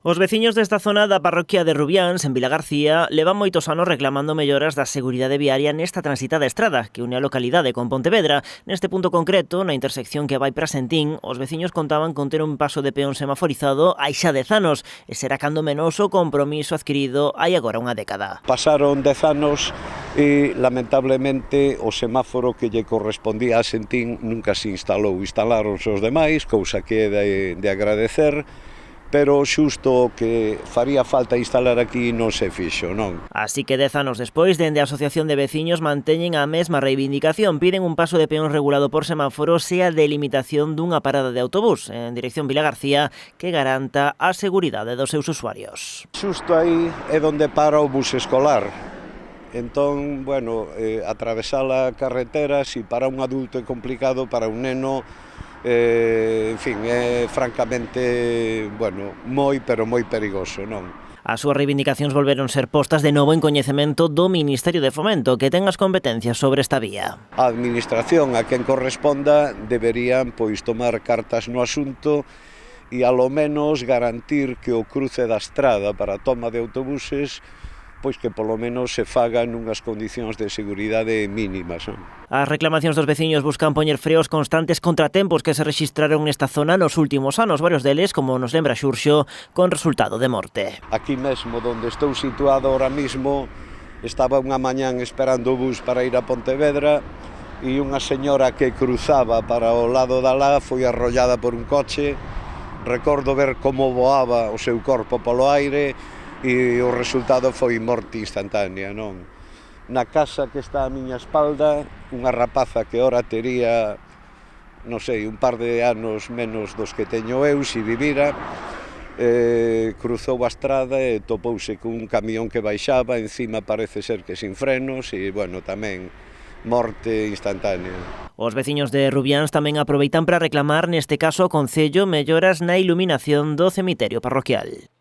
Os veciños desta zona da parroquia de Rubiáns, en Vilagarcía, levan moitos anos reclamando melloras da seguridade viaria nesta transitada estrada que une a localidade con Pontevedra. Neste punto concreto, na intersección que vai para Sentín, os veciños contaban con ter un paso de peón semaforizado hai xa 10 anos e será cando menos o compromiso adquirido hai agora unha década. Pasaron 10 anos e, lamentablemente, o semáforo que lle correspondía a Sentín nunca se instalou. Instalaronse os demais, cousa que é de agradecer, pero xusto o que faría falta instalar aquí non se fixo, non? Así que 10 anos despois, dende a Asociación de Veciños manteñen a mesma reivindicación. Piden un paso de peón regulado por semáforos e a delimitación dunha parada de autobús en dirección Vilagarcía que garanta a seguridade dos seus usuarios. Xusto aí é onde para o bus escolar. Entón, bueno, atravesar a carretera, si para un adulto é complicado, para un neno, en fin, é francamente, bueno, moi perigoso, non? As súas reivindicacións volveron ser postas de novo en coñecemento do Ministerio de Fomento, que ten as competencias sobre esta vía. A administración a quen corresponda deberían, pois, tomar cartas no asunto e, alo menos, garantir que o cruce da estrada para a toma de autobuses pois que polo menos se faga nunhas condicións de seguridade mínimas. As reclamacións dos veciños buscan poñer freos constantes contratempos que se rexistraron nesta zona nos últimos anos, varios deles, como nos lembra Xurxo, con resultado de morte. Aquí mesmo, onde estou situado ahora mismo, estaba unha mañán esperando o bus para ir a Pontevedra e unha señora que cruzaba para o lado da lá foi arrollada por un coche. Recordo ver como voaba o seu corpo polo aire e o resultado foi morte instantánea, non? Na casa que está á miña espalda, unha rapaza que ora tería, non sei, un par de anos menos dos que teño eu, se vivira, cruzou a estrada e topouse cun camión que baixaba, encima parece ser que sin frenos e, bueno, tamén morte instantánea. Os veciños de Rubiáns tamén aproveitan para reclamar, neste caso, ao Concello, melloras na iluminación do cemiterio parroquial.